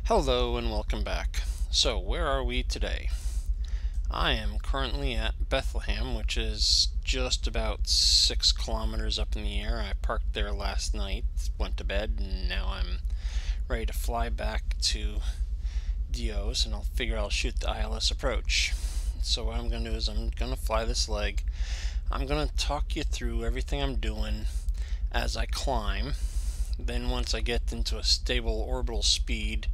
Hello and welcome back. So where are we today? I am currently at Bethelham, which is just about 6 kilometers up in the air. I parked there last night, went to bed, and now I'm ready to fly back to Deois, and I'll shoot the ILS approach. So what I'm going to do is I'm going to fly this leg. I'm going to talk you through everything I'm doing as I climb. Then once I get into a stable orbital speed,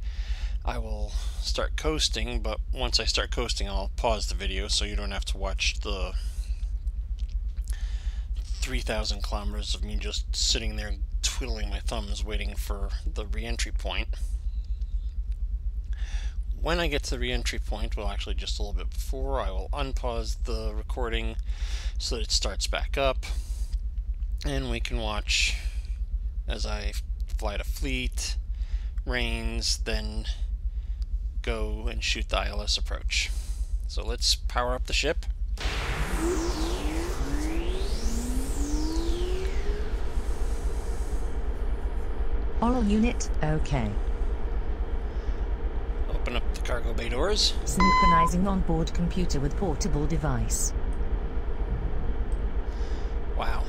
I will start coasting, but once I start coasting, I'll pause the video so you don't have to watch the 3,000 kilometers of me just sitting there twiddling my thumbs waiting for the re-entry point. When I get to the re-entry point, well, actually just a little bit before, I will unpause the recording so that it starts back up, and we can watch as I fly to fleet, rains, then go and shoot the ILS approach. So let's power up the ship. All unit, okay. Open up the cargo bay doors. Synchronizing onboard computer with portable device. Wow.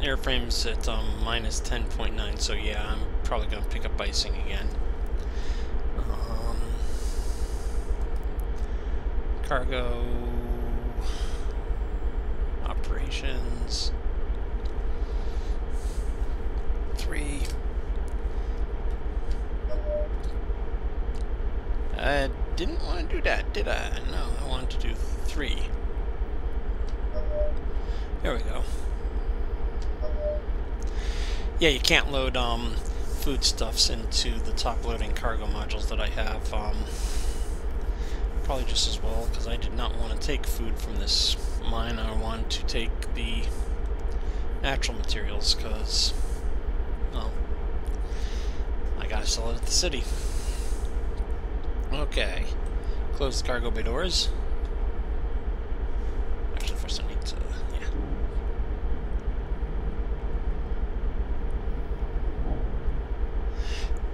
Airframe's at minus 10.9, so yeah, I'm probably going to pick up icing again. Cargo operations 3. I didn't want to do that, did I? No, I wanted to do 3. There we go. Yeah, you can't load foodstuffs into the top loading cargo modules that I have. Probably just as well, because I did not want to take food from this mine. I wanted to take the natural materials, because, well, I gotta sell it at the city. Okay, close the cargo bay doors. Actually, first I need to, yeah.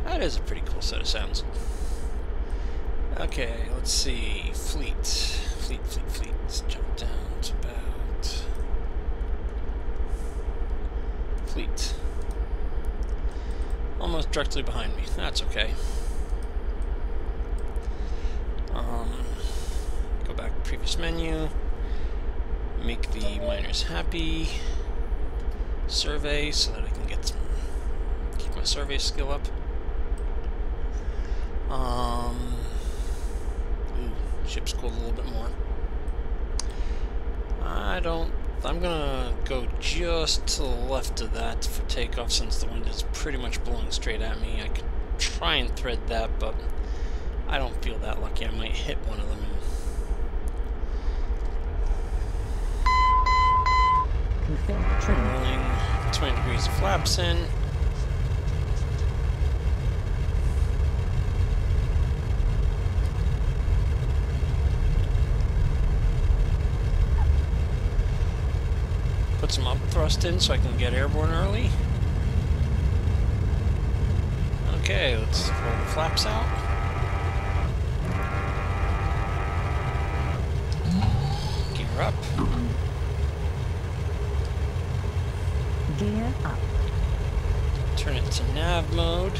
That is a pretty cool set of sounds. Okay, let's see. Fleet. Let's jump down to about... Fleet. Almost directly behind me. That's okay. Go back to previous menu. Make the miners happy. Survey so that I can get some... keep my survey skill up. Ship's cooled a little bit more. I'm gonna go just to the left of that for takeoff since the wind is pretty much blowing straight at me. I could try and thread that, but I don't feel that lucky. I might hit one of them. Rolling 20 degrees of flaps in. Put some up thrust in so I can get airborne early. Okay, let's roll the flaps out. Gear up. Gear up. Turn it to nav mode.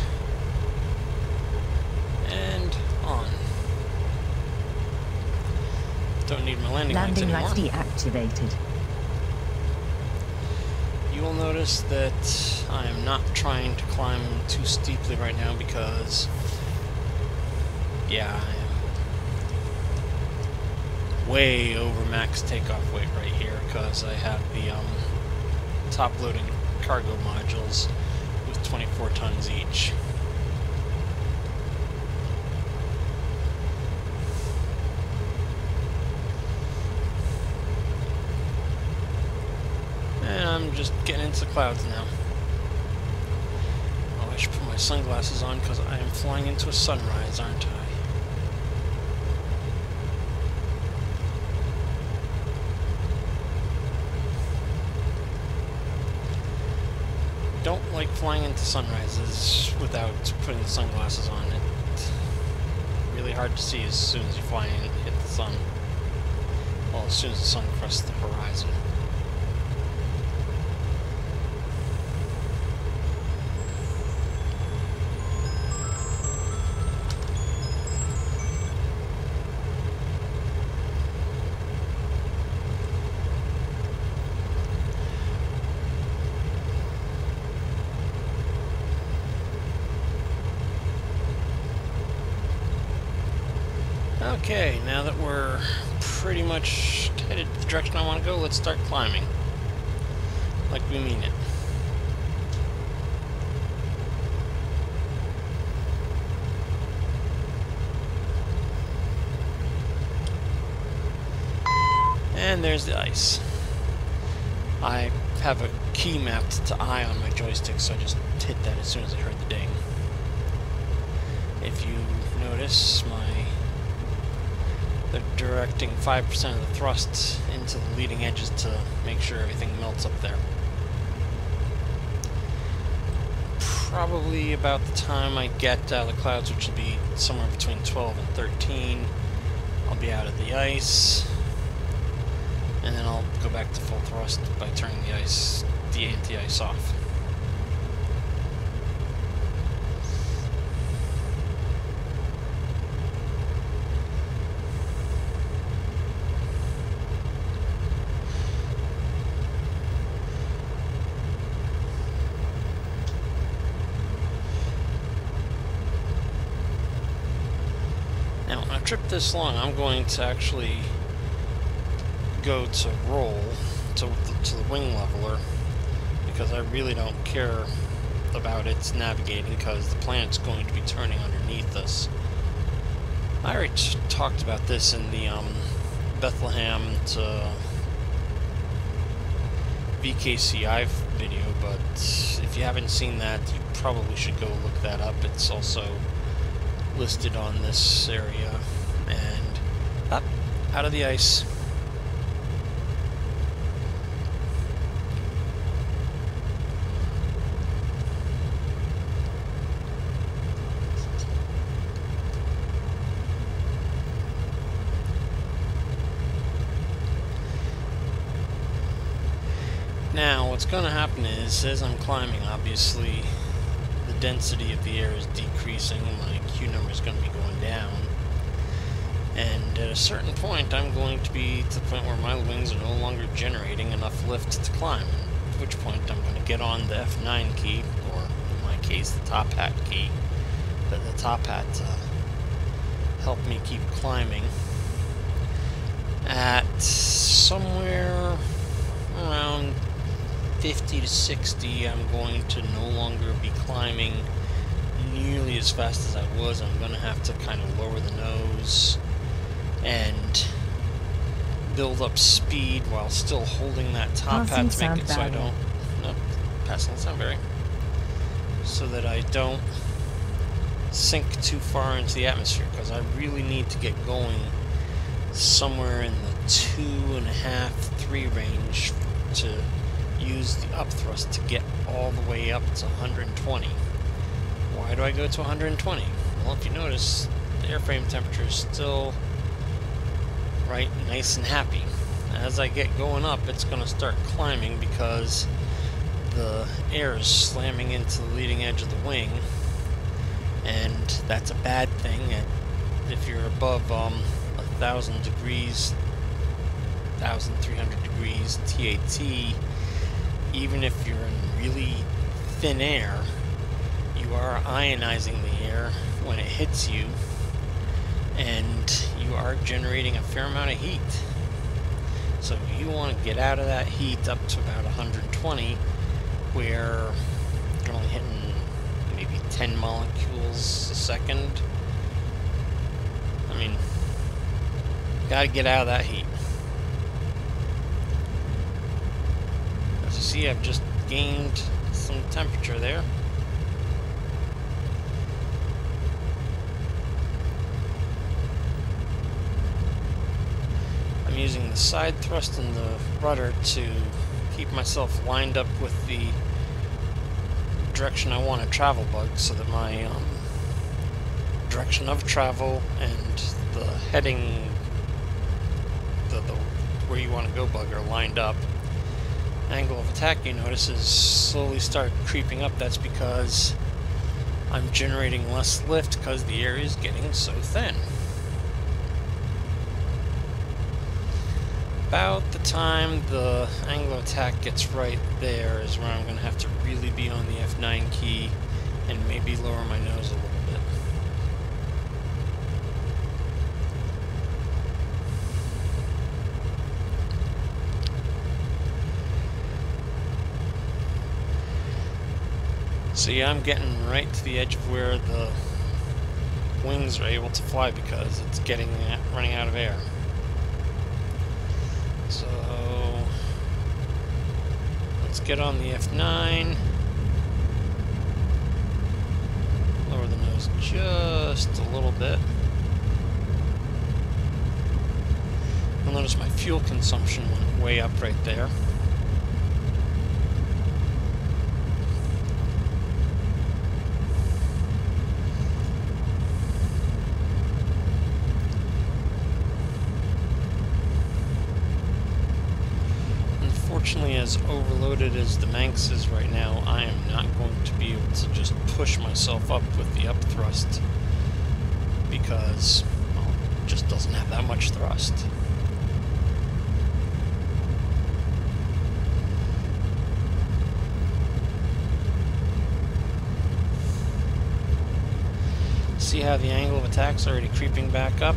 And on. Don't need my landing lights anymore. Landing lights deactivated. You will notice that I am not trying to climb too steeply right now because, yeah, I am way over max takeoff weight right here because I have the top loading cargo modules with 24 tons each. And I'm just getting into the clouds now. Oh, I should put my sunglasses on because I am flying into a sunrise, aren't I? Don't like flying into sunrises without putting the sunglasses on. It really hard to see as soon as you fly in and hit the sun. Well, as soon as the sun crests the horizon. Okay, now that we're pretty much headed the direction I want to go, let's start climbing. Like we mean it. And there's the ice. I have a key mapped to I on my joystick, so I just hit that as soon as I heard the ding. If you notice, they're directing 5% of the thrust into the leading edges to make sure everything melts up there. Probably about the time I get out of the clouds, which will be somewhere between 12 and 13, I'll be out of the ice, and then I'll go back to full thrust by turning the anti-ice off. Now, on a trip this long, I'm going to actually go to roll to the wing leveler, because I really don't care about its navigating, because the planet's going to be turning underneath us. I already talked about this in the Bethelham to VKCI video, but if you haven't seen that, you probably should go look that up. It's also listed on this area. And up, out of the ice. Now, what's going to happen is, as I'm climbing, obviously, the density of the air is decreasing, my Q number is going to be going down, and at a certain point, I'm going to be to the point where my wings are no longer generating enough lift to climb, at which point I'm going to get on the F9 key, or in my case, the top hat key, the top hat to help me keep climbing. At somewhere around 50 to 60, I'm going to no longer be climbing nearly as fast as I was. I'm going to have to kind of lower the nose and build up speed while still holding that top hat to make it so I don't... Nope, passing the sound barrier. So that I don't sink too far into the atmosphere, because I really need to get going somewhere in the 2.5, 3 range to use the upthrust to get all the way up to 120. Why do I go to 120? Well, if you notice, the airframe temperature is still right nice and happy. As I get going up, it's going to start climbing because the air is slamming into the leading edge of the wing, and that's a bad thing. If you're above 1,000 degrees, 1,300 degrees TAT, even if you're in really thin air, you are ionizing the air when it hits you, and you are generating a fair amount of heat. So you want to get out of that heat up to about 120, where you're only hitting maybe 10 molecules a second. I mean, gotta get out of that heat. As you see, I've just gained some temperature there. I'm using the side thrust and the rudder to keep myself lined up with the direction I want to travel bug, so that my direction of travel and the heading, the where you want to go bug are lined up. Angle of attack, you notice, is slowly start creeping up. That's because I'm generating less lift because the air is getting so thin. About the time the angle of attack gets right there is where I'm going to have to really be on the F9 key and maybe lower my nose a little bit. See, I'm getting right to the edge of where the wings are able to fly because it's running out of air. So let's get on the F9. Lower the nose just a little bit. You'll notice my fuel consumption went way up right there. Unfortunately, as overloaded as the Manx is right now, I am not going to be able to just push myself up with the up thrust because, well, it just doesn't have that much thrust. See how the angle of attack's already creeping back up?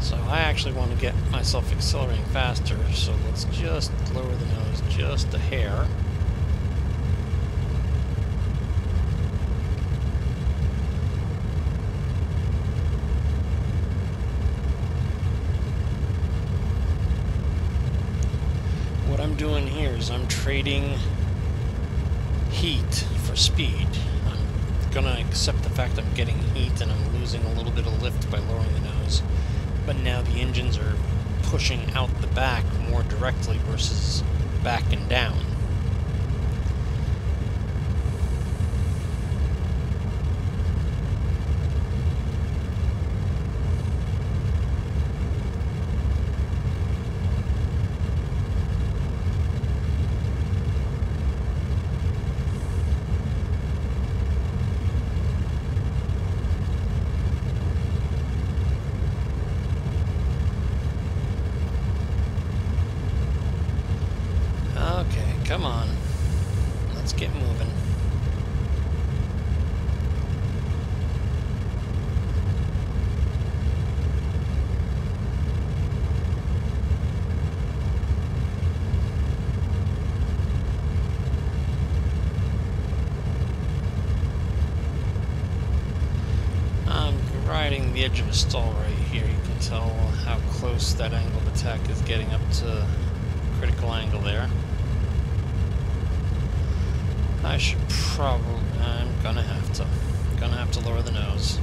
So I actually want to get myself accelerating faster, so let's just lower the nose just a hair. What I'm doing here is I'm trading heat for speed. I'm gonna accept the fact I'm getting heat and I'm losing a little bit of lift by lowering the nose. But now the engines are pushing out the back more directly versus back and down. Come on, let's get moving. I'm riding the edge of a stall right here. You can tell how close that angle of attack is getting up to critical angle there. I should probably, I'm gonna have to lower the nose.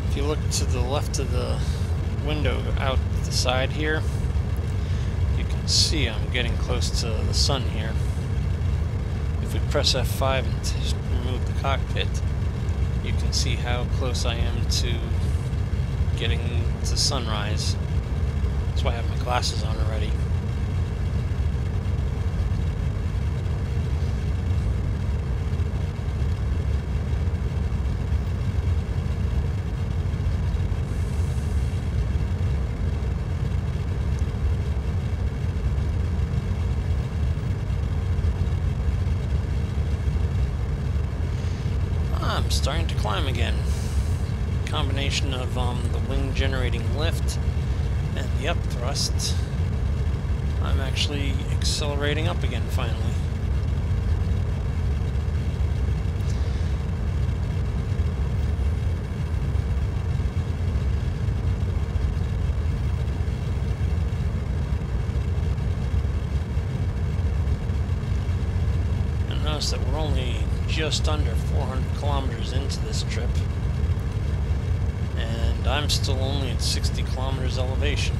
If you look to the left of the window out the side here, you can see I'm getting close to the sun here. If we press F5 and just remove the cockpit, you can see how close I am to getting to sunrise. That's why I have my glasses on already. I'm starting to climb again. Combination of the wing generating lift and the up thrust. I'm actually accelerating up again finally. And notice that we're only just under 400 kilometers into this trip, and I'm still only at 60 kilometers elevation.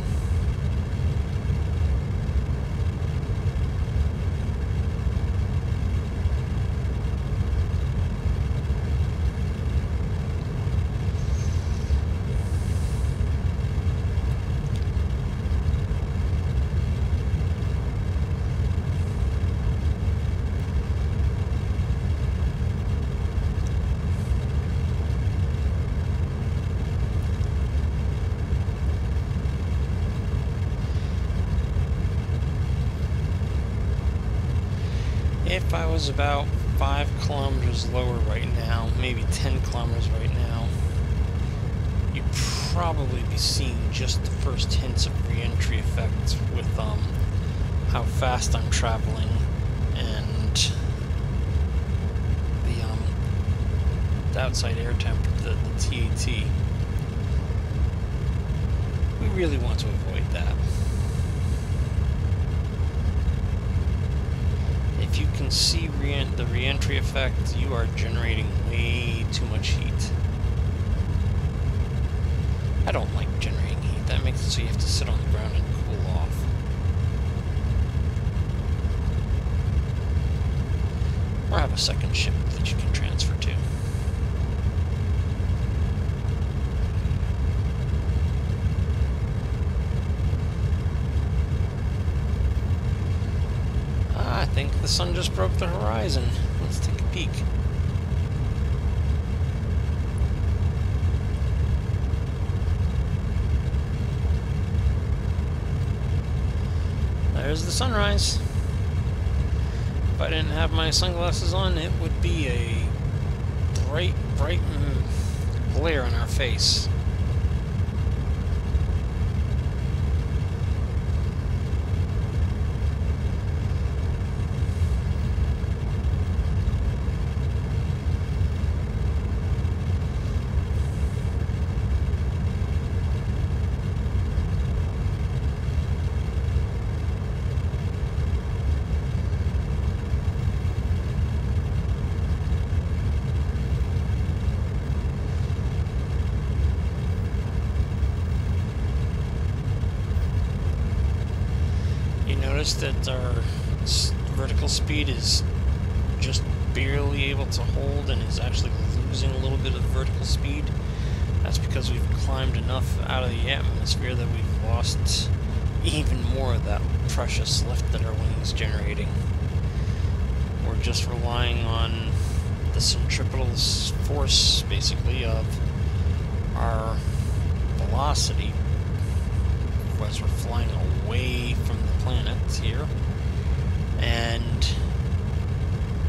If I was about 5 kilometers lower right now, maybe 10 kilometers right now, you'd probably be seeing just the first hints of re-entry effect with how fast I'm traveling and the outside air temp, the TAT. We really want to avoid that. If you can see the re-entry effect, you are generating way too much heat. I don't like generating heat. That makes it so you have to sit on the ground and cool off. Or have a second ship that you can transfer to. I think the sun just broke the horizon. Let's take a peek. There's the sunrise. If I didn't have my sunglasses on, it would be a bright glare on our face. Notice that our vertical speed is just barely able to hold and is actually losing a little bit of vertical speed. That's because we've climbed enough out of the atmosphere that we've lost even more of that precious lift that our wings generating. We're just relying on the centripetal force, basically, of our velocity as we're flying away from the planet here, and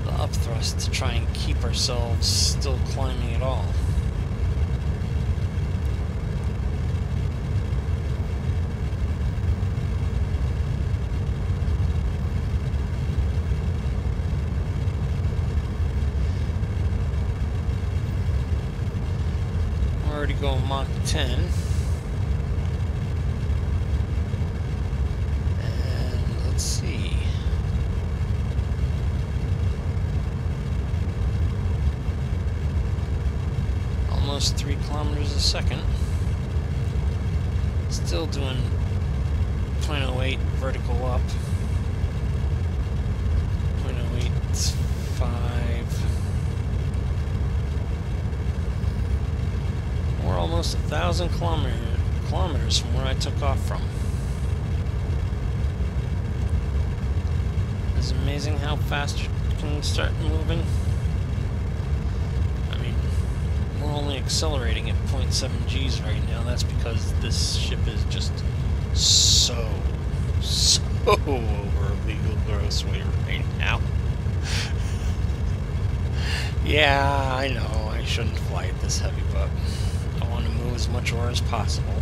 the upthrust to try and keep ourselves still climbing at all. We're already going Mach 10. Let's see. Almost 3 kilometers a second. Still doing 0.08 vertical up. 0.085. We're almost 1,000 kilometers from where I took off from. It's amazing how fast you can start moving. I mean, we're only accelerating at 0.7 Gs right now. That's because this ship is just so over legal gross weight right now. Yeah, I know, I shouldn't fly it this heavy, but I want to move as much ore as possible.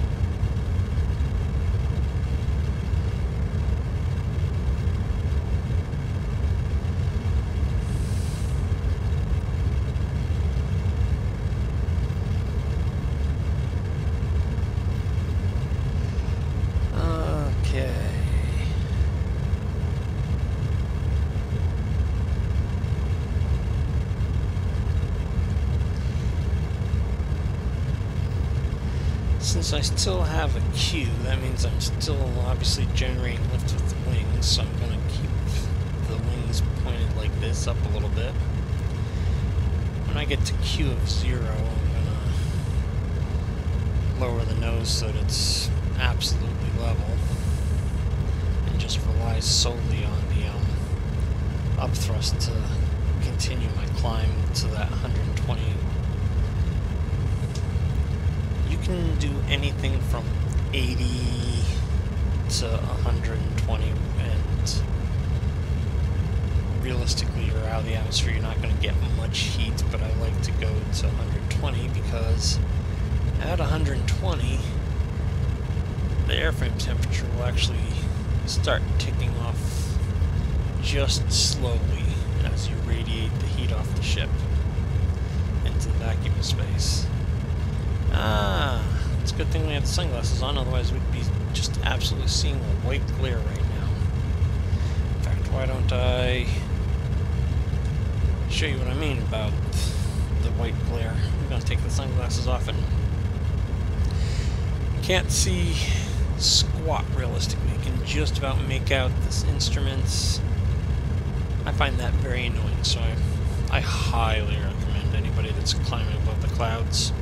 Since I still have a Q, that means I'm still obviously generating lift with the wings, so I'm going to keep the wings pointed like this up a little bit. When I get to Q of 0, I'm going to lower the nose so that it's absolutely level and just rely solely on the upthrust to continue my climb to that 120. You can do anything from 80 to 120, and realistically you're out of the atmosphere, you're not going to get much heat, but I like to go to 120 because at 120 the airframe temperature will actually start ticking off just slowly as you radiate the heat off the ship into the vacuum space. It's a good thing we have the sunglasses on, otherwise we'd be just absolutely seeing a white glare right now. In fact, why don't I show you what I mean about the white glare. I'm going to take the sunglasses off, and you can't see squat realistically. You can just about make out the instruments. I find that very annoying, so I highly recommend anybody that's climbing above the clouds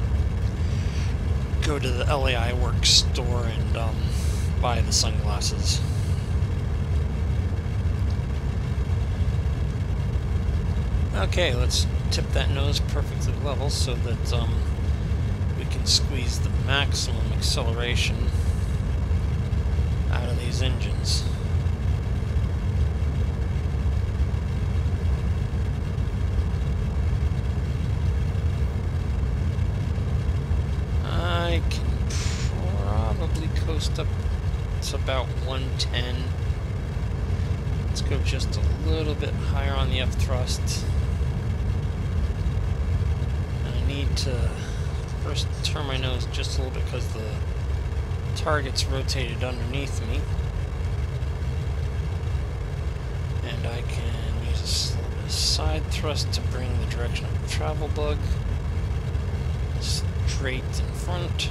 go to the LAI Works store and buy the sunglasses. Okay, let's tip that nose perfectly level so that we can squeeze the maximum acceleration out of these engines. I can probably coast up to about 110. Let's go just a little bit higher on the upthrust. And I need to first turn my nose just a little bit because the target's rotated underneath me. And I can use a little bit of side thrust to bring the direction of the travel bug straight in front.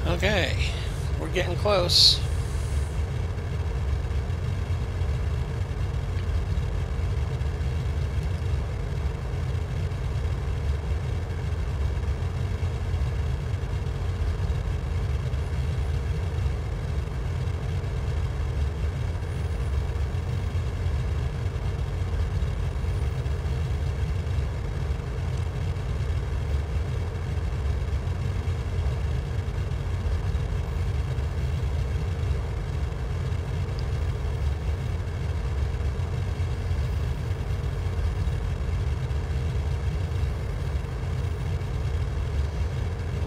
Okay, we're getting close.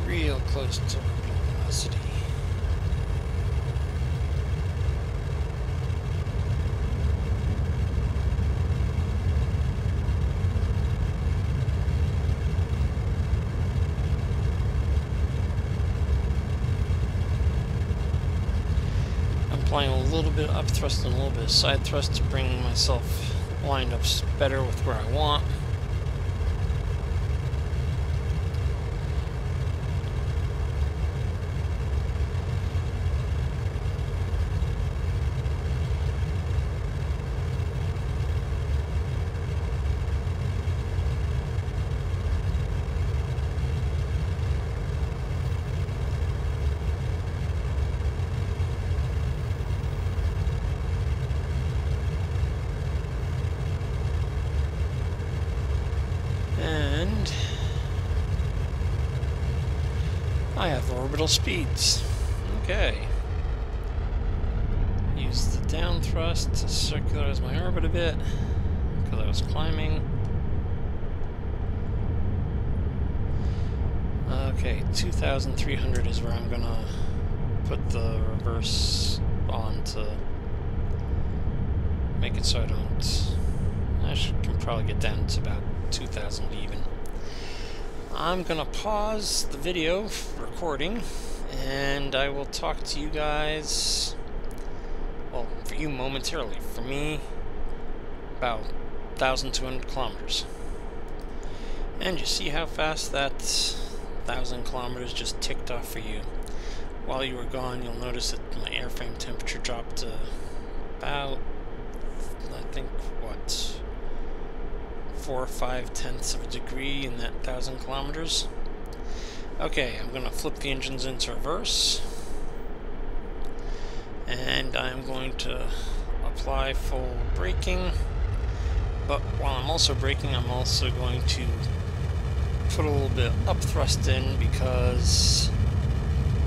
Real close to orbital velocity. I'm applying a little bit of up thrust and a little bit of side thrust to bring myself lined up better with where I want. And I have orbital speeds. Okay. Use the down thrust to circularize my orbit a bit because I was climbing. Okay, 2,300 is where I'm gonna put the reverse on to make it so I don't. Can probably get down to about 2,000 even. I'm gonna pause the video recording and I will talk to you guys, well, for you momentarily, for me, about 1,200 kilometers. And you see how fast that 1,000 kilometers just ticked off for you. While you were gone, you'll notice that my airframe temperature dropped to about, I think, what, 4 or 5 tenths of a degree in that 1,000 kilometers. Okay, I'm going to flip the engines into reverse, and I'm going to apply full braking, but while I'm also braking, I'm also going to put a little bit of up thrust in because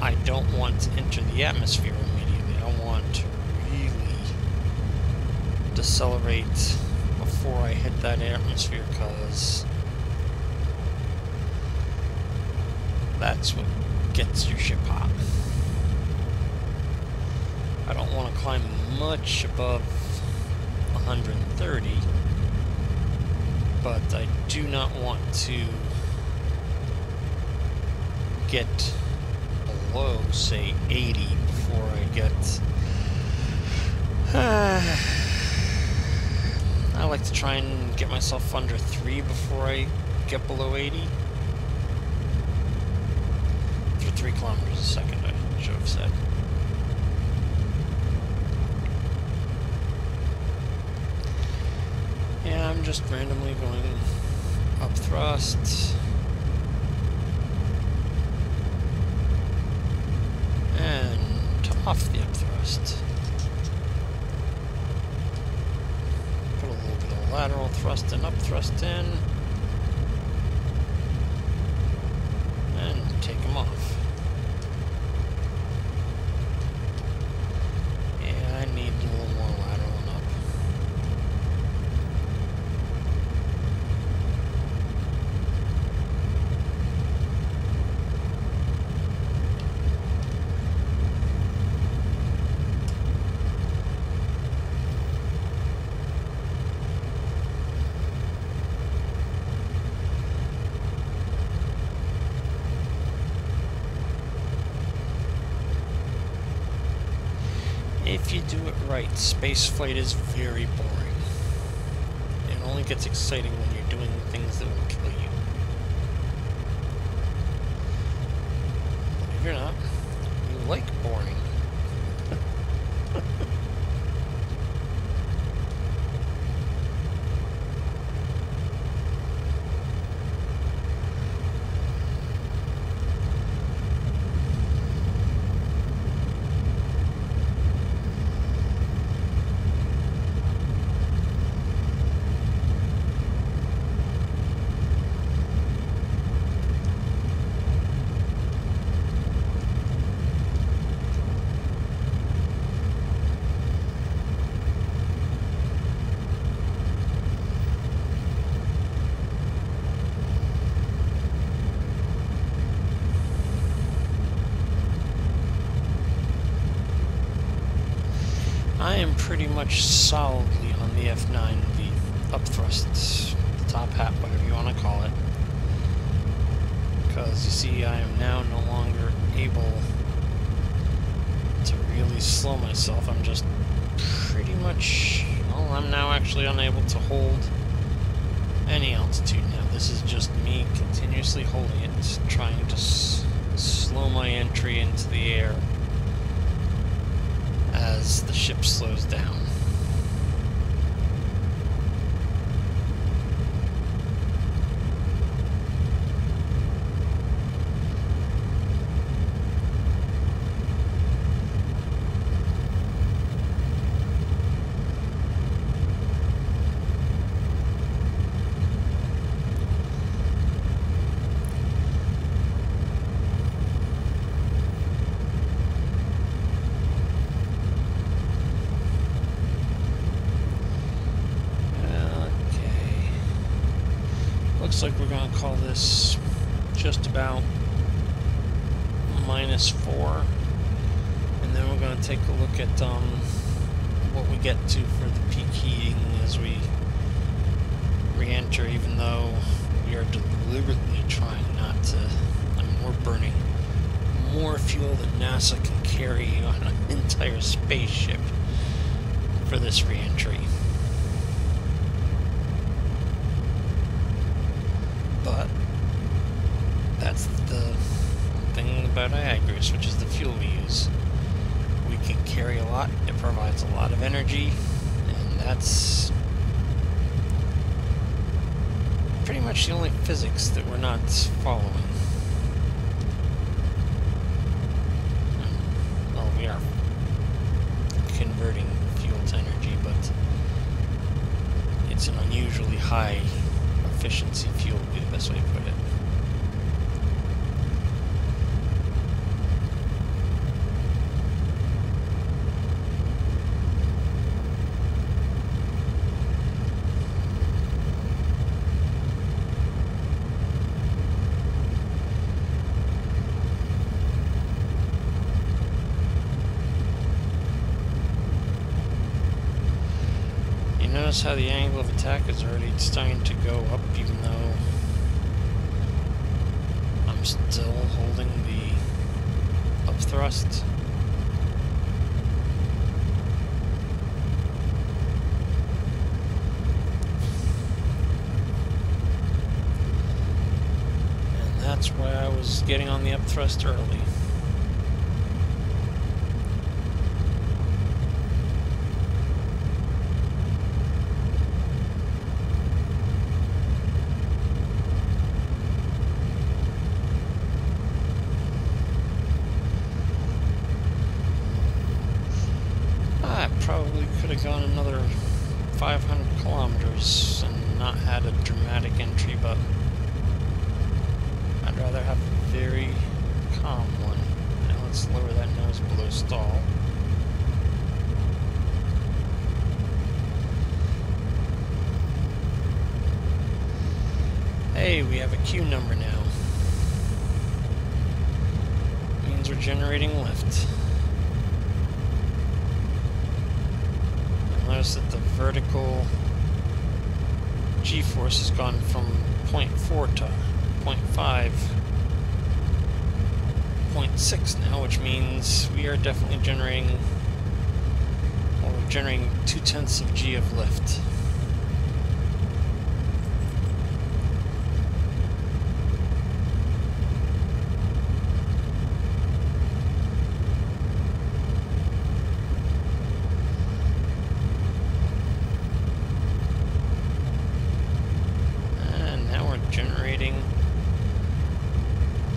I don't want to enter the atmosphere immediately. I want to really decelerate before I hit that atmosphere, because that's what gets your ship hot. I don't want to climb much above 130, but I do not want to get below, say, 80 before I get... I like to try and get myself under 3 before I get below 80. For 3 kilometers a second, I should have said. Yeah, I'm just randomly going up thrust. And off the up thrust. Put a little bit of lateral thrust and up thrust in. And take them off. Yeah, I need a little more lateral and up. If you do it right, spaceflight is very boring. It only gets exciting when you're doing things that will kill you. Believe it or not, you like boring. I am pretty much solidly on the F9, the up thrust, the top hat, whatever you want to call it. Because you see, I am now no longer able to really slow myself. I'm just pretty much, well, I'm now actually unable to hold any altitude now. This is just me continuously holding it, trying to slow my entry into the air as the ship slows down. Looks like we're going to call this just about -4, and then we're going to take a look at what we get to for the peak heating as we re-enter, even though we are deliberately trying not to. I mean, we're burning more fuel that NASA can carry on an entire spaceship for this re-entry. But that's the thing about Iagris, which is the fuel we use. We can carry a lot, it provides a lot of energy, and that's pretty much the only physics that we're not following. Well, we are converting fuel to energy, but it's an unusually high efficiency fuel would be the best way to put it. Notice how the angle of attack is already starting to go up, even though I'm still holding the up thrust. And that's why I was getting on the up thrust early. Probably could have gone another 500 kilometers and not had a dramatic entry, but I'd rather have a very calm one. Now let's lower that nose below stall. Hey, we have a Q number now. Means we're generating lift. Notice that the vertical G-force has gone from 0.4 to 0.5, 0.6 now, which means we are definitely generating, well, we're generating 0.2 of G of lift.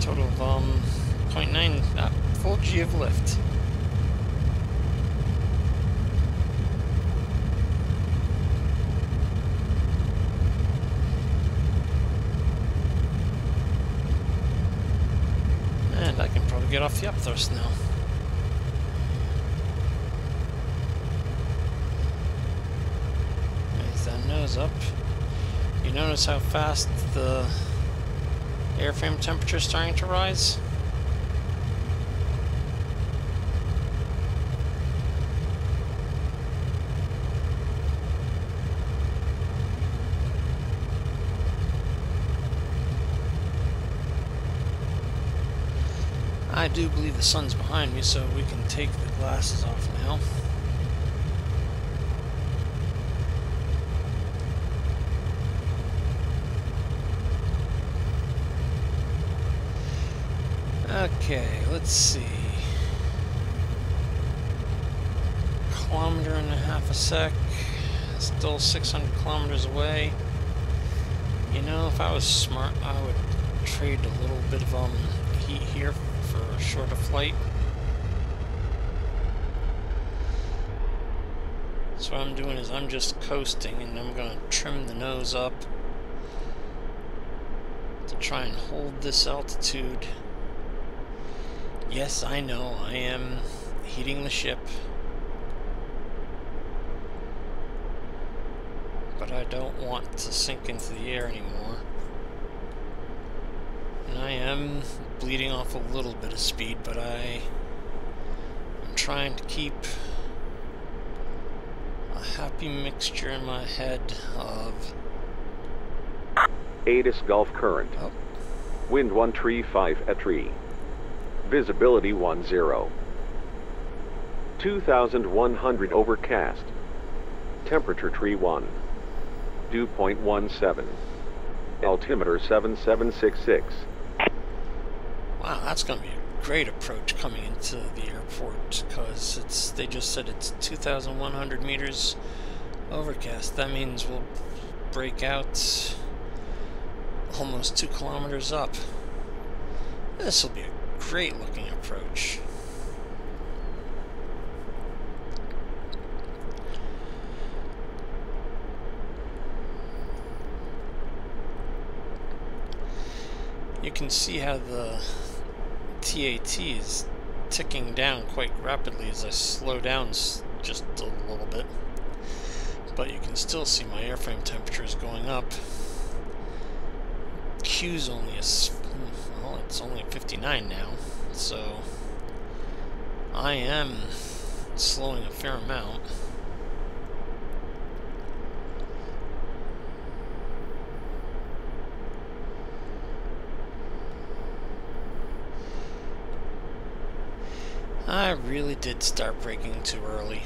Total of 0.9 full G of lift. And I can probably get off the up thrust now. Raise that nose up. You notice how fast the airframe temperature is starting to rise? I do believe the sun's behind me, so we can take the glasses off now. Okay, let's see. 1.5 kilometers a sec. Still 600 kilometers away. You know, if I was smart, I would trade a little bit of heat here for a shorter flight. So what I'm doing is I'm just coasting, and I'm going to trim the nose up to try and hold this altitude. Yes, I know, I am heating the ship, but I don't want to sink into the air anymore. And I am bleeding off a little bit of speed, but I'm trying to keep a happy mixture in my head of Adis Gulf current. Oh. Wind 135 at tree. Visibility 10. 2100 overcast. Temperature tree 1. Dew point 17. Altimeter 7766. Wow, that's going to be a great approach coming into the airport, because they just said it's 2,100 meters overcast. That means we'll break out almost 2 kilometers up. This will be a great looking approach. You can see how the TAT is ticking down quite rapidly as I slow down just a little bit. But you can still see my airframe temperature is going up. Q's only well, it's only 59 now, so I am slowing a fair amount. I really did start braking too early.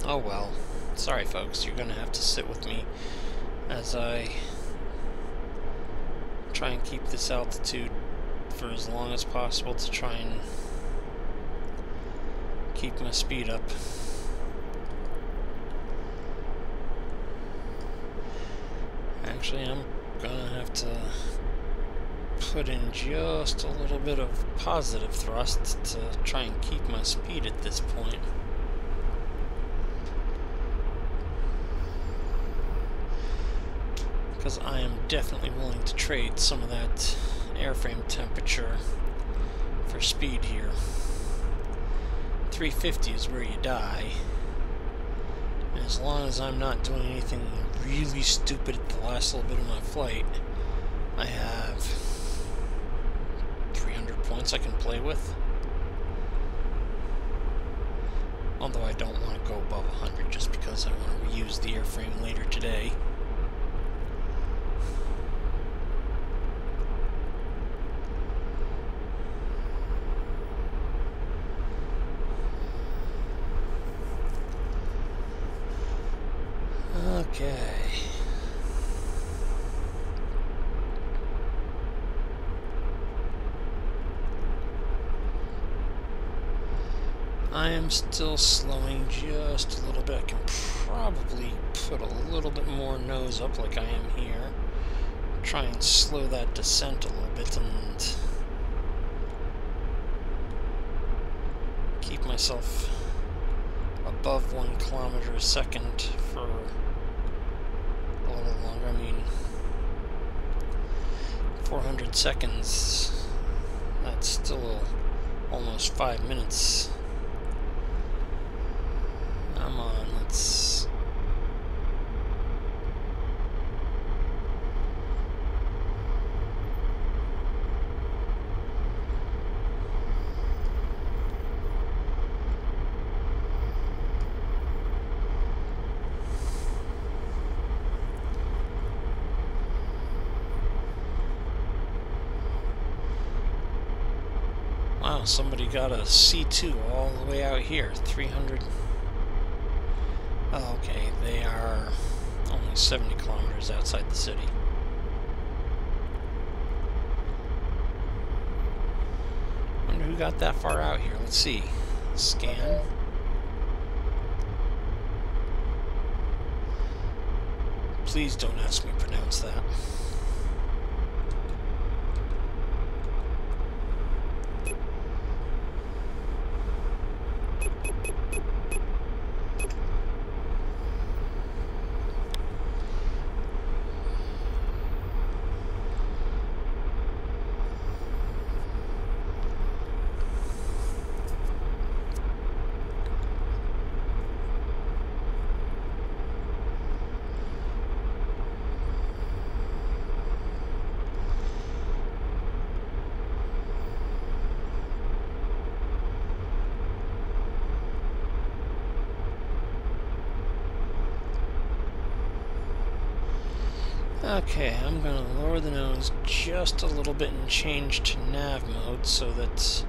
Oh well. Sorry folks, you're gonna have to sit with me as I try and keep this altitude for as long as possible to try and keep my speed up. Actually, I'm gonna have to put in just a little bit of positive thrust to try and keep my speed at this point. Because I am definitely willing to trade some of that airframe temperature for speed here. 350 is where you die. And as long as I'm not doing anything really stupid at the last little bit of my flight, I have 300 points I can play with. Although I don't want to go above 100 just because I want to reuse the airframe later today. Okay. I am still slowing just a little bit. I can probably put a little bit more nose up like I am here. Try and slow that descent a little bit and keep myself above 1 kilometer a second for a little longer. I mean, 400 seconds, that's still almost 5 minutes. Come on, let's... Wow, somebody got a C2 all the way out here, 300... Oh, okay, they are only 70 kilometers outside the city. Wonder who got that far out here. Let's see. Scan. Please don't ask me to pronounce that. Okay, I'm going to lower the nose just a little bit and change to nav mode so that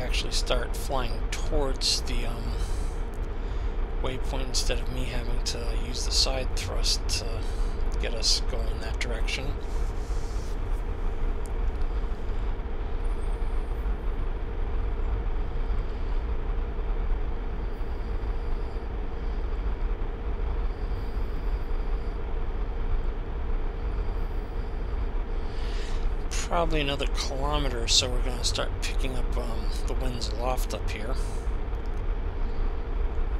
actually start flying towards the waypoint instead of me having to use the side thrust to get us going in that direction. Probably another kilometer or so we're going to start picking up the winds aloft up here.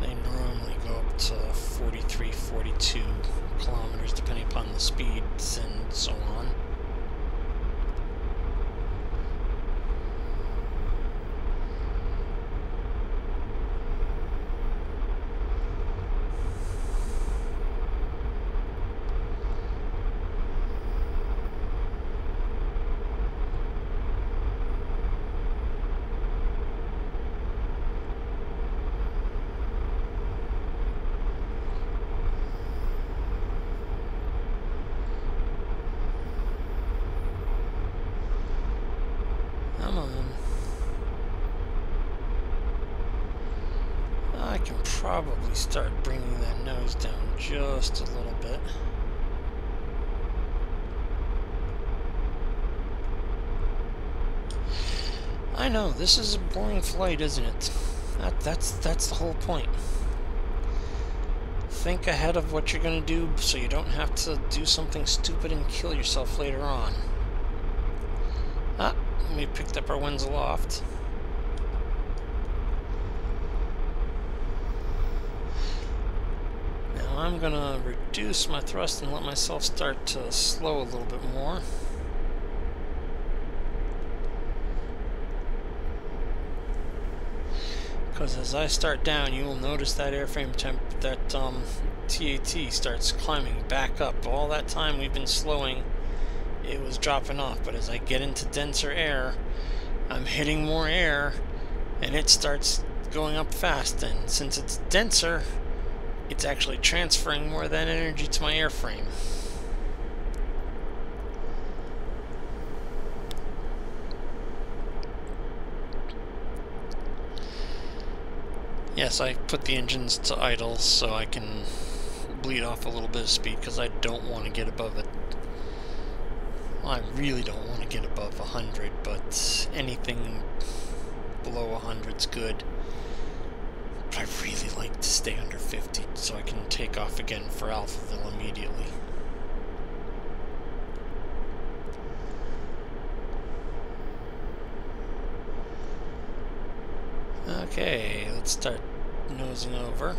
They normally go up to 43, 42 kilometers depending upon the speeds and so on. Come on. I can probably start bringing that nose down just a little bit. I know, this is a boring flight, isn't it? That's the whole point. Think ahead of what you're going to do so you don't have to do something stupid and kill yourself later on. We picked up our winds aloft. Now I'm going to reduce my thrust and let myself start to slow a little bit more. Because as I start down, you will notice that airframe TAT starts climbing back up. All that time we've been slowing, it was dropping off, but as I get into denser air, I'm hitting more air, and it starts going up fast, and since it's denser, it's actually transferring more of that energy to my airframe. Yes, I put the engines to idle so I can bleed off a little bit of speed, because I don't want to get above it. I really don't want to get above 100, but anything below 100 is good. But I really like to stay under 50 so I can take off again for Alphaville immediately. Okay, let's start nosing over.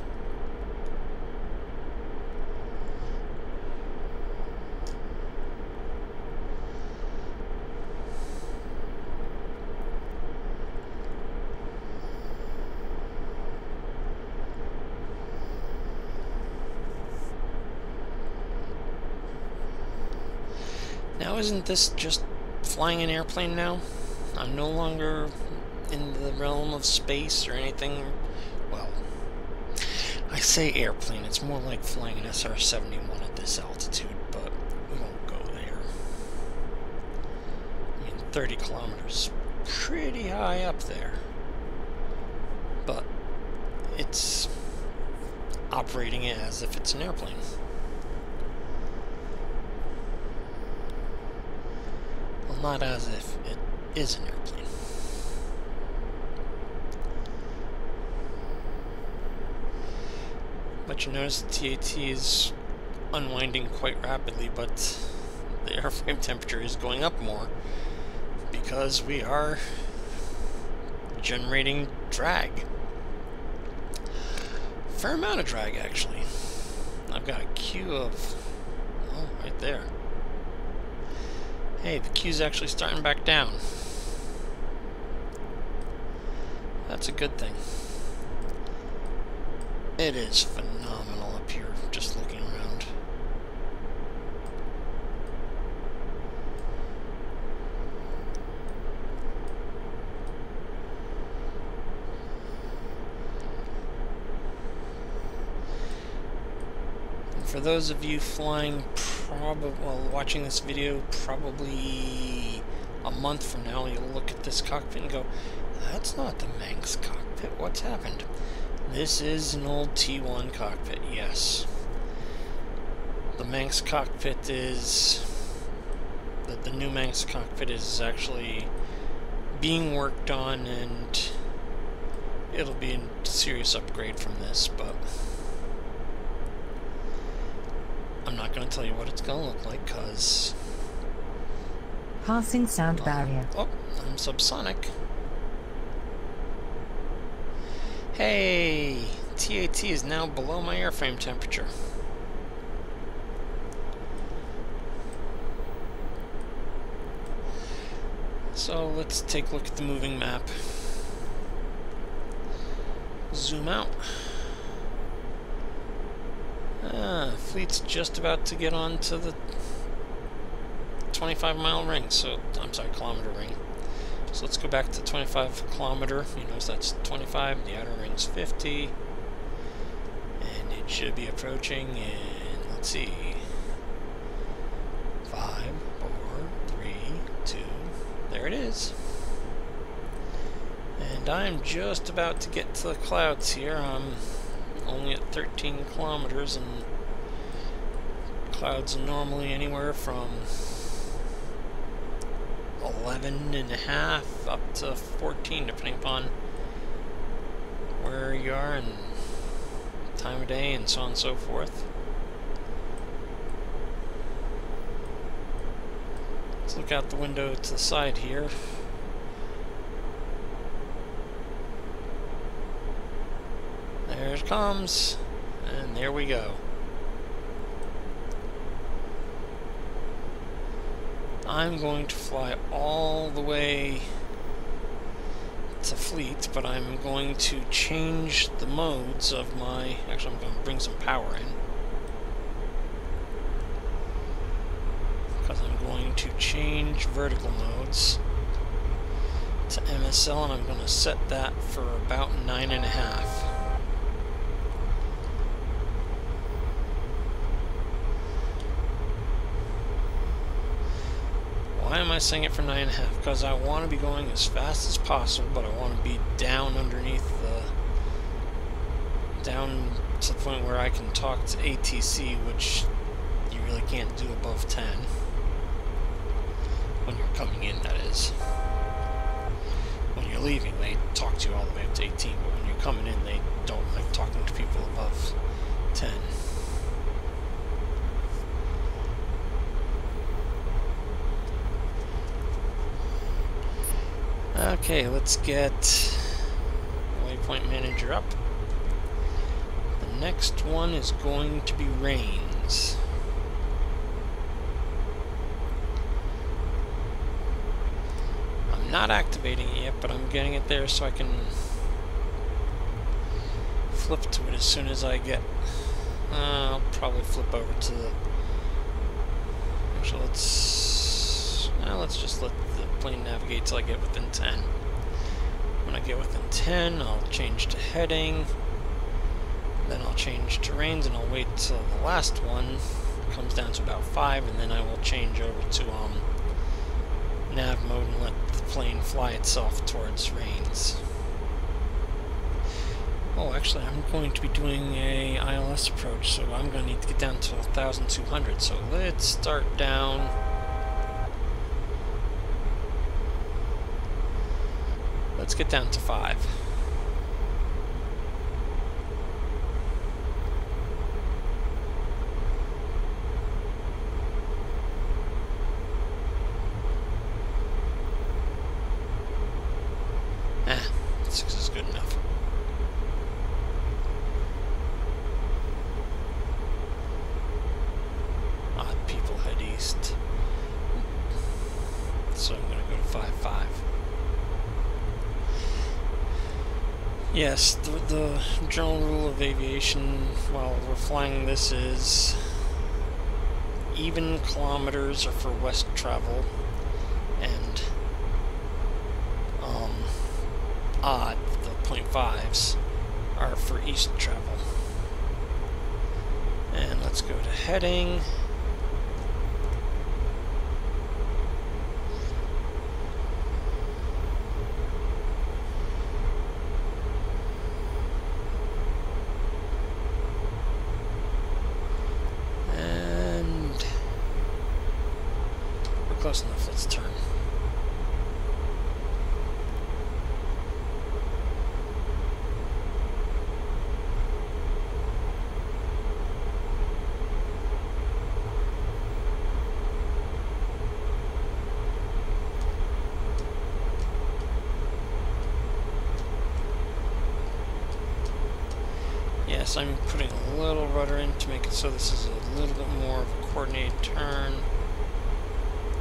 Now isn't this just flying an airplane now? I'm no longer in the realm of space or anything. Well, I say airplane, it's more like flying an SR-71 at this altitude, but we won't go there. I mean, 30 kilometers, pretty high up there. But it's operating as if it's an airplane. Well, not as if it is an airplane. But you notice the TAT is unwinding quite rapidly, but the airframe temperature is going up more because we are generating drag. Fair amount of drag, actually. I've got a queue of... oh, right there. Hey, the queue's actually starting back down. That's a good thing. It is phenomenal up here, just looking around. And for those of you flying, watching this video, probably a month from now, you'll look at this cockpit and go, That's not the Manx cockpit. What's happened? This is an old T1 cockpit, yes. The Manx cockpit is... The new Manx cockpit is actually being worked on, and it'll be a serious upgrade from this, but I'm not going to tell you what it's going to look like, because... Passing sound barrier. Oh, I'm subsonic. Hey! TAT is now below my airframe temperature. So let's take a look at the moving map. Zoom out. Fleet's just about to get on to the 25-mile ring, so, I'm sorry, kilometer ring. So let's go back to 25 kilometer. You notice that's 25, the outer ring's 50. And it should be approaching in, let's see, 5, 4, 3, 2, there it is. And I'm just about to get to the clouds here. I'm only at 13 kilometers, and clouds are normally anywhere from 11.5 up to 14, depending upon where you are and time of day and so on and so forth. Let's look out the window to the side here. There it comes, and there we go. I'm going to fly all the way to Fleet, but I'm going to change the modes of my... Actually, I'm going to bring some power in, because I'm going to change vertical modes to MSL, and I'm going to set that for about 9.5. Why am I saying it for 9.5? Because I want to be going as fast as possible, but I want to be down underneath the... down to the point where I can talk to ATC, which you really can't do above 10. When you're coming in, that is. When you're leaving, they talk to you all the way up to 18, but when you're coming in, they don't like talking to people above 10. Okay, let's get waypoint manager up. The next one is going to be rains. I'm not activating it yet, but I'm getting it there so I can flip to it as soon as I get... I'll probably flip over to the... Actually, let's just let the plane navigate till I get within 10. When I get within 10, I'll change to heading, then I'll change to range, and I'll wait till the last one comes down to about 5, and then I will change over to nav mode and let the plane fly itself towards range. Oh, actually, I'm going to be doing a ILS approach, so I'm going to need to get down to 1,200, so let's start down. Let's get down to 5. Ah, 6 is good enough. Odd people head east. So I'm going to go to 5-5. Yes, the general rule of aviation while we're flying this is even kilometers are for west travel, and odd, the 0.5s, are for east travel. And let's go to heading. Yes, I'm putting a little rudder in to make it so this is a little bit more of a coordinated turn.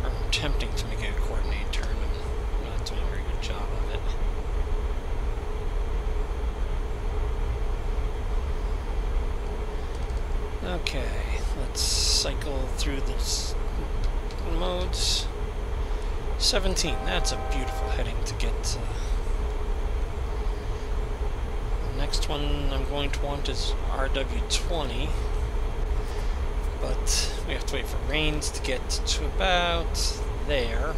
Or I'm attempting to make it a coordinated turn. I'm not doing a very good job of it. Okay, let's cycle through the modes. 17, that's a beautiful heading to get to. The next one I'm going to want is RW20, but we have to wait for rains to get to about there,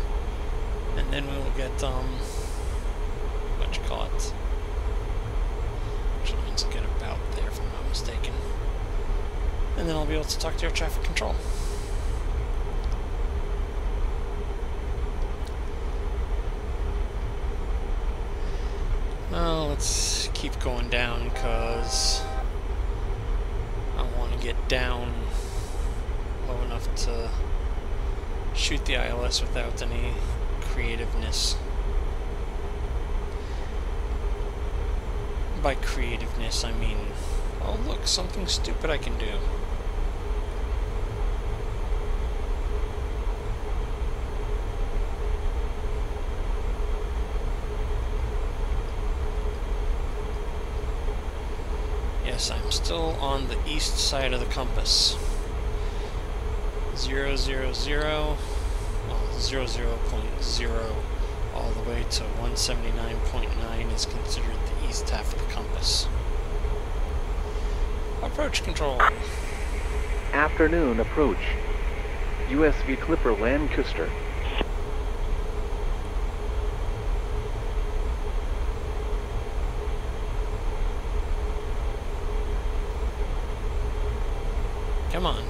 and then we will get, what you call it? Actually, means to get about there if I'm not mistaken. And then I'll be able to talk to air traffic control. Well, let's keep going down because I want to get down low enough to shoot the ILS without any creativeness. By creativeness, I mean, oh look, something stupid I can do. Yes, I'm still on the east side of the compass. 0, 0, 0, well, 0.0 all the way to 179.9 is considered the east half of the compass. Approach control. Afternoon approach. USV Clipper Lancaster. Come on.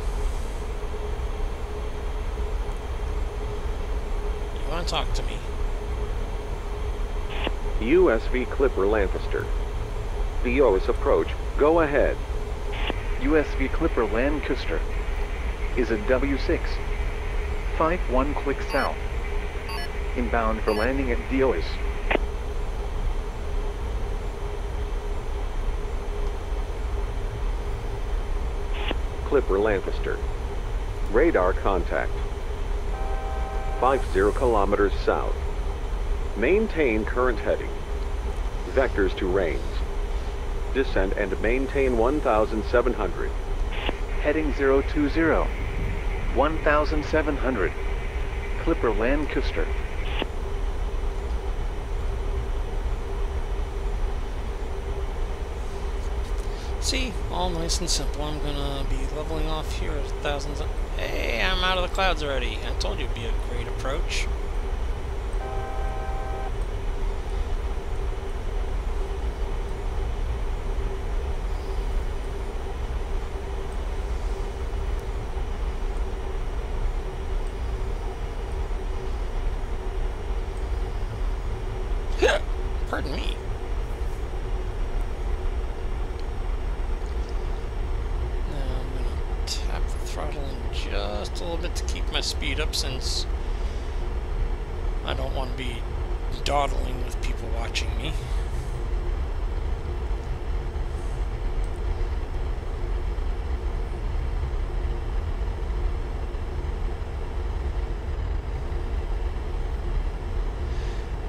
You want to talk to me? USV Clipper Lancaster. Deois approach. Go ahead. USV Clipper Lancaster is a W-6. 51 click south. Inbound for landing at Deois. Clipper Lancaster. Radar contact. 50 kilometers south. Maintain current heading. Vectors to range. Descend and maintain 1,700. Heading 020. 1,700. Clipper Lancaster. See, all nice and simple. I'm gonna be leveling off here at 1,000. Hey, I'm out of the clouds already. I told you it'd be a great approach. Pardon me. Now I'm gonna tap the throttle in just a little bit to keep my speed up, since I don't want to be dawdling with people watching me.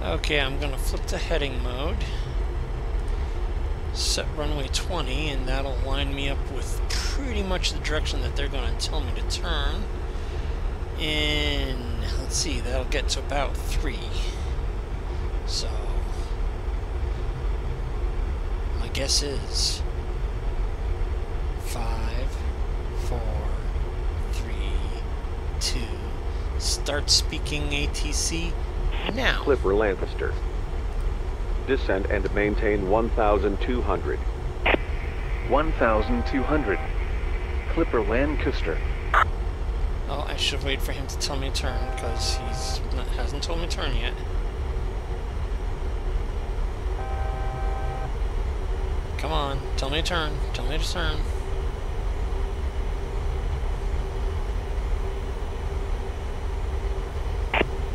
Okay, I'm going to flip to heading mode, set runway 20, and that'll line me up with pretty much the direction that they're going to tell me to turn. And let's see, that'll get to about 3. So my guess is 5, 4, 3, 2, start speaking ATC. Now. Clipper Lancaster. Descend and maintain 1,200. 1,200. Clipper Lancaster. Oh, I should wait for him to tell me to turn, because hasn't told me to turn yet. Come on, tell me to turn. Tell me to turn.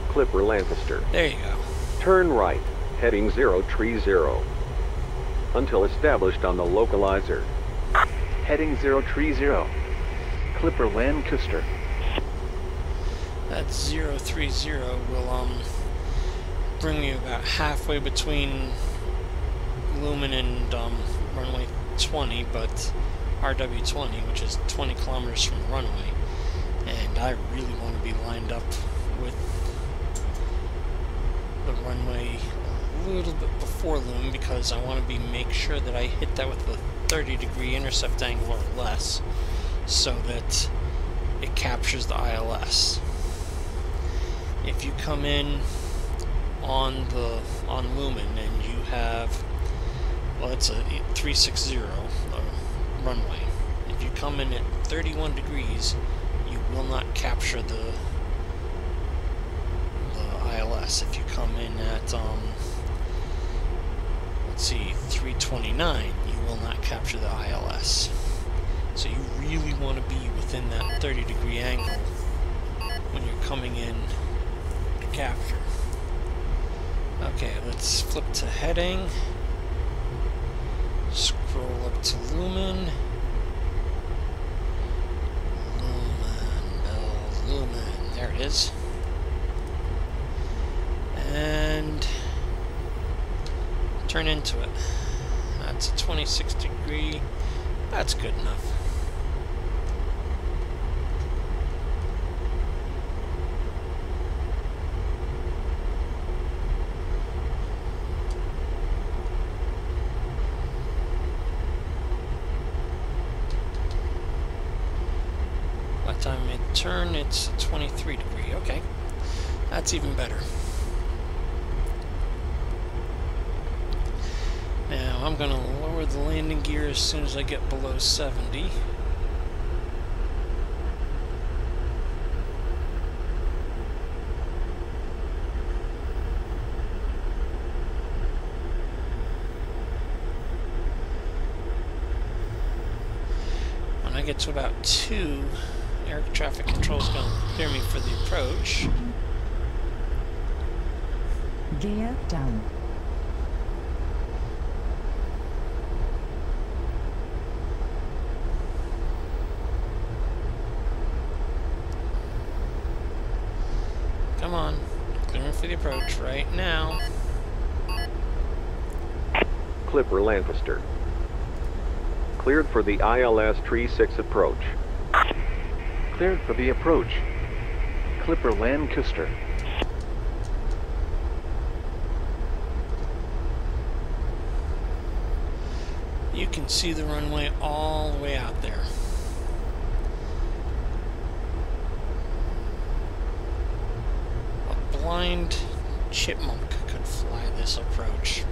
Clipper Lancaster. There you go. Turn right, heading 030. Until established on the localizer. Heading 030. Clipper Lancaster. That 030 will bring me about halfway between Lumen and runway 20, but RW20, which is 20 kilometers from the runway, and I really want to be lined up with the runway a little bit before Lumen, because I want to make sure that I hit that with a 30-degree intercept angle or less, so that it captures the ILS. If you come in on Lumen and you have, well, it's a 360 runway. If you come in at 31 degrees, you will not capture the ILS. If you come in at let's see, 329, you will not capture the ILS. So you really want to be within that 30-degree angle when you're coming in to capture. Okay, let's flip to heading. Scroll up to Lumen. Lumen. There it is. And turn into it. That's a 26 degree. That's good enough. By the time I turn, it's 23 degree. Okay, that's even better. Now I'm going to lower the landing gear as soon as I get below 70. When I get to about 2, air traffic control is going to clear me for the approach. Gear down. Come on, clearing for the approach right now. Clipper Lancaster. Cleared for the ILS Tree 6 approach. Cleared for the approach. Clipper Lancaster. You can see the runway all the way out there. A blind chipmunk could fly this approach.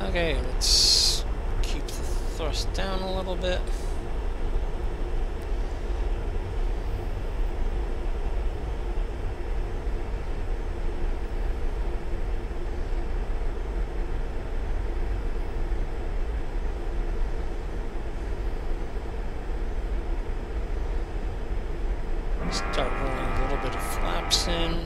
Okay, let's keep the thrust down a little bit. Start rolling a little bit of flaps in.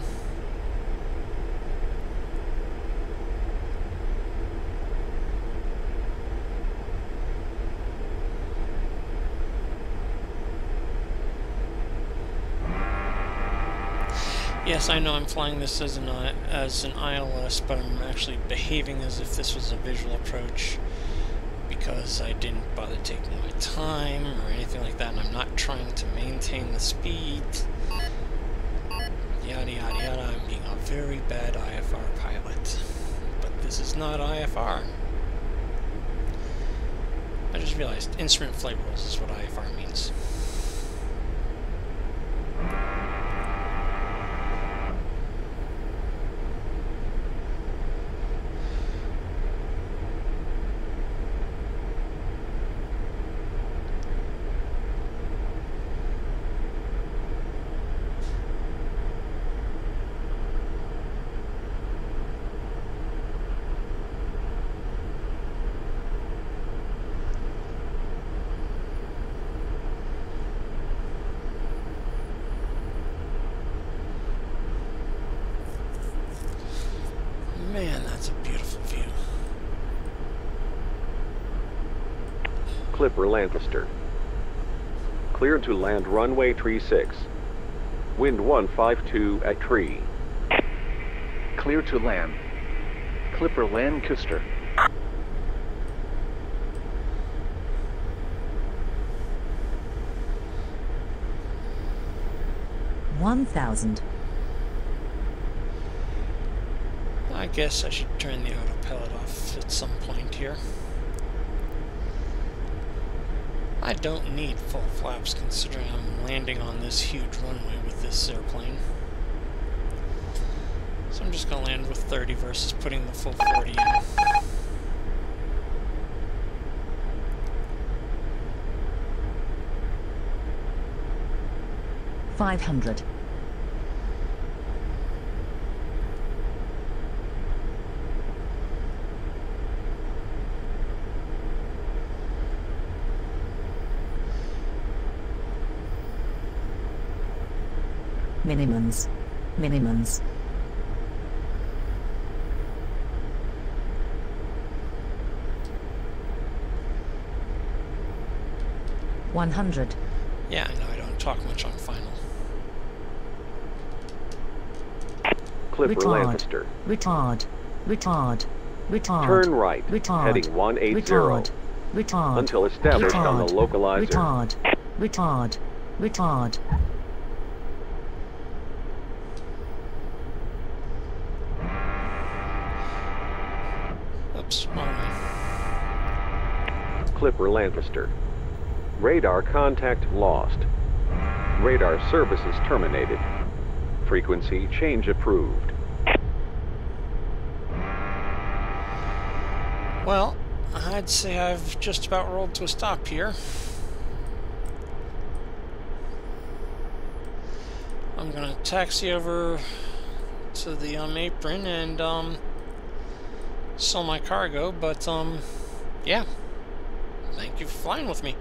Yes, I know I'm flying this as an ILS, but I'm actually behaving as if this was a visual approach because I didn't bother taking my time or anything like that, and I'm not trying to maintain the speed. Yada yada yada, I'm being a very bad IFR pilot. But this is not IFR. I just realized instrument flight rules is what IFR means. Man, that's a beautiful view. Clipper Lancaster. Cleared to land runway tree 6. Wind 152 at tree. Clear to land. Clipper Lancaster. $1,000. I guess I should turn the autopilot off at some point here. I don't need full flaps considering I'm landing on this huge runway with this airplane. So I'm just going to land with 30 versus putting the full 40 in. $500. Minimums. Minimums. $100. Yeah, I know I don't talk much on final. Clipper Lancaster. Retard. Retard. Retard. Turn right, Retard. heading 180. Retard. Retard. Until established on the localizer. Retard. Retard. Retard. Oops, wrong way. Clipper Lancaster. Radar contact lost. Radar services terminated. Frequency change approved. Well, I'd say I've just about rolled to a stop here. I'm gonna taxi over to the apron and sell my cargo, but yeah. Thank you for flying with me.